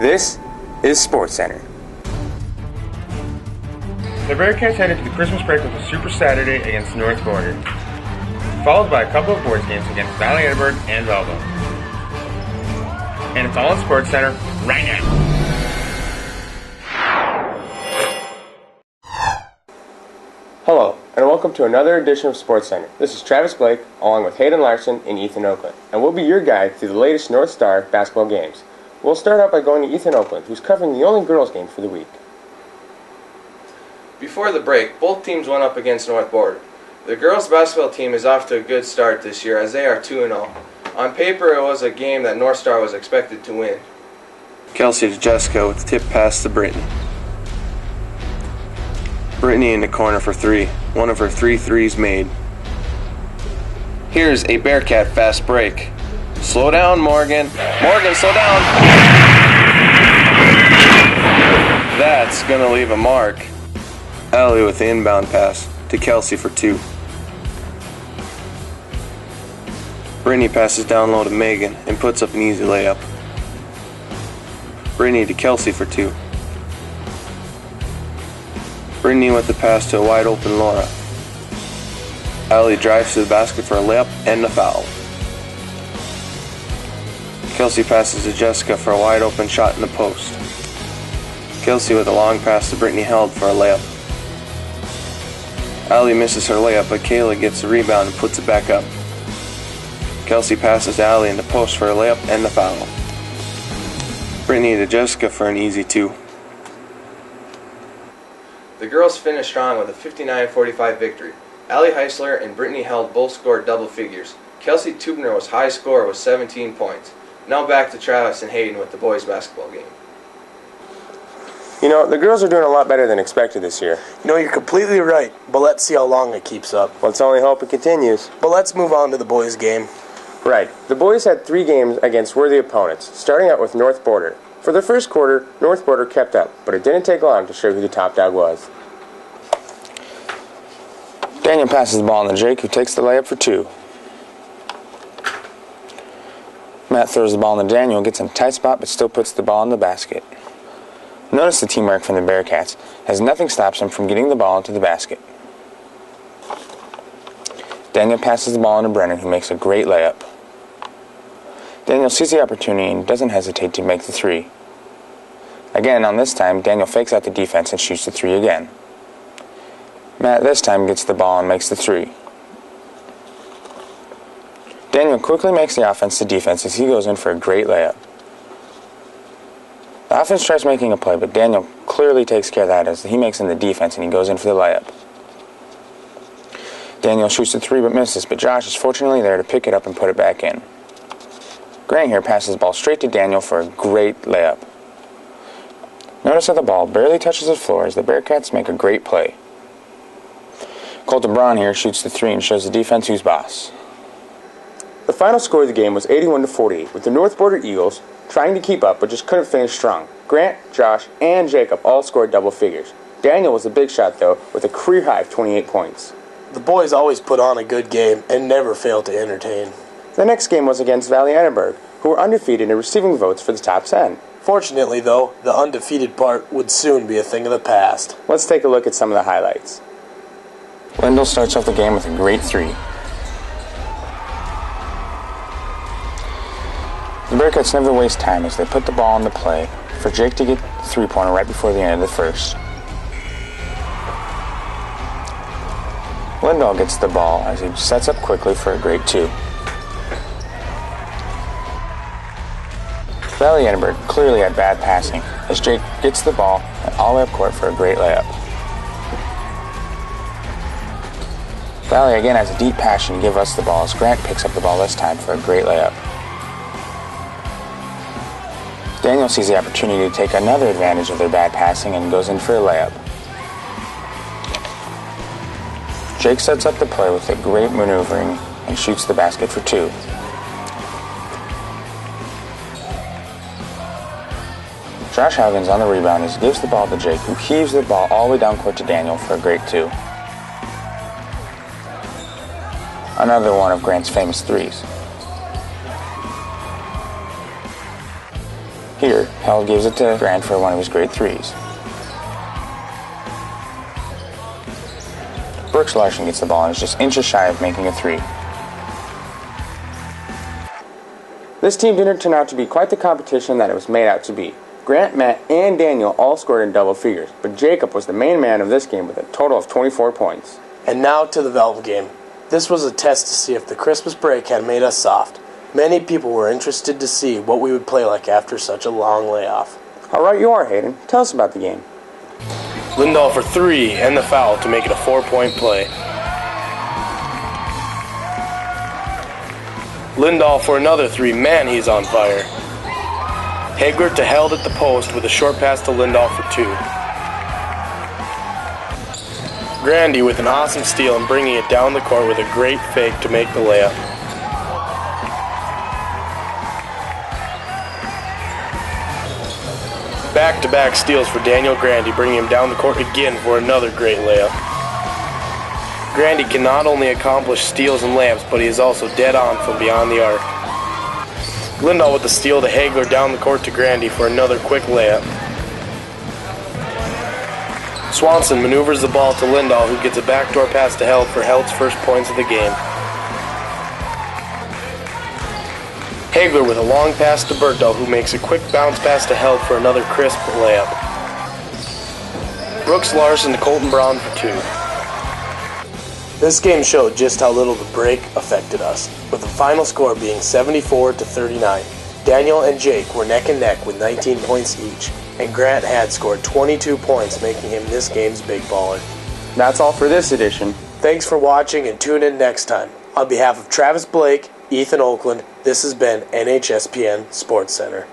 This is Sports Center. The Bearcats headed to the Christmas break with a Super Saturday against North Border, followed by a couple of boys games against Valley-Edinburg and Velva. And it's all on Sports Center right now. Hello, and welcome to another edition of Sports Center. This is Travis Blake, along with Hayden Larson and Ethan Oakland, and we'll be your guide through the latest North Star basketball games. We'll start out by going to Ethan Oakland, who's covering the only girls' game for the week. Before the break, both teams went up against North Border. The girls' basketball team is off to a good start this year as they are 2-0. On paper, it was a game that North Star was expected to win. Kelsey to Jessica with the tip pass to Brittany. Brittany in the corner for three. One of her 3 threes made. Here's a Bearcat fast break. Slow down, Morgan. Morgan, slow down. That's going to leave a mark. Allie with the inbound pass to Kelsey for 2. Brittany passes down low to Megan and puts up an easy layup. Brittany to Kelsey for 2. Brittany with the pass to a wide open Laura. Allie drives to the basket for a layup and a foul. Kelsey passes to Jessica for a wide open shot in the post. Kelsey with a long pass to Brittany held for a layup. Allie misses her layup, but Kayla gets the rebound and puts it back up. Kelsey passes to Allie in the post for a layup and a foul. Brittany to Jessica for an easy 2. The girls finished strong with a 59-45 victory. Allie Heisler and Brittany Held both scored double figures. Kelsey Tubner was high scorer with 17 points. Now back to Travis and Hayden with the boys' basketball game. You know, the girls are doing a lot better than expected this year. No, you're completely right, but let's see how long it keeps up. Let's only hope it continues. But let's move on to the boys' game. Right. The boys had 3 games against worthy opponents, starting out with North Border. For the first quarter, North Border kept up, but it didn't take long to show who the top dog was. Daniel passes the ball to Jake, who takes the layup for 2. Matt throws the ball to Daniel, gets in a tight spot, but still puts the ball in the basket. Notice the teamwork from the Bearcats, as nothing stops him from getting the ball into the basket. Daniel passes the ball into Brennan, who makes a great layup. Daniel sees the opportunity and doesn't hesitate to make the 3. Again, on this time, Daniel fakes out the defense and shoots the 3 again. Matt this time gets the ball and makes the 3. Daniel quickly makes the offense to defense as he goes in for a great layup. The offense tries making a play, but Daniel clearly takes care of that as he makes in the defense and he goes in for the layup. Daniel shoots the 3 but misses, but Josh is fortunately there to pick it up and put it back in. Grant here passes the ball straight to Daniel for a great layup. Notice how the ball barely touches the floor as the Bearcats make a great play. Colton Braun here shoots the 3 and shows the defense who's boss. The final score of the game was 81-48, with the North Border Eagles trying to keep up but just couldn't finish strong. Grant, Josh, and Jacob all scored double figures. Daniel was a big shot, though, with a career-high of 28 points. The boys always put on a good game and never fail to entertain. The next game was against Valley-Edinburg, who were undefeated and receiving votes for the top 10. Fortunately, though, the undefeated part would soon be a thing of the past. Let's take a look at some of the highlights. Wendell starts off the game with a great 3. The Bearcats never waste time as they put the ball into play for Jake to get the 3-pointer right before the end of the first. Wendell gets the ball as he sets up quickly for a great 2. Valley-Edinburg clearly had bad passing as Jake gets the ball all the way up court for a great layup. Valley again has a deep passion to give us the ball as Grant picks up the ball this time for a great layup. Daniel sees the opportunity to take another advantage of their bad passing and goes in for a layup. Jake sets up the play with a great maneuvering and shoots the basket for 2. Josh Huggins on the rebound as he gives the ball to Jake, who heaves the ball all the way down court to Daniel for a great 2. Another one of Grant's famous 3s. Here, Held gives it to Grant for one of his great threes. Brooks Larson gets the ball and is just inches shy of making a three. This team didn't turn out to be quite the competition that it was made out to be. Grant, Matt, and Daniel all scored in double figures, but Jacob was the main man of this game with a total of 24 points. And now to the Velva game. This was a test to see if the Christmas break had made us soft. Many people were interested to see what we would play like after such a long layoff. All right, you are, Hayden. Tell us about the game. Lindahl for three and the foul to make it a 4-point play. Lindahl for another three. Man, he's on fire. Hagler to Held at the post with a short pass to Lindahl for two. Grandy with an awesome steal and bringing it down the court with a great fake to make the layup. Back-to-back steals for Daniel Grandy, bringing him down the court again for another great layup. Grandy can not only accomplish steals and layups, but he is also dead on from beyond the arc. Lindahl with the steal to Hagler down the court to Grandy for another quick layup. Swanson maneuvers the ball to Lindahl, who gets a backdoor pass to Held for Held's first points of the game. Hagler with a long pass to Bergdahl, who makes a quick bounce pass to Held for another crisp layup. Brooks Larson to Colton Brown for two. This game showed just how little the break affected us, with the final score being 74-39. Daniel and Jake were neck and neck with 19 points each, and Grant had scored 22 points, making him this game's big baller. That's all for this edition. Thanks for watching and tune in next time. On behalf of Travis Blake, Ethan Oakland, this has been NHSPN Sports Center.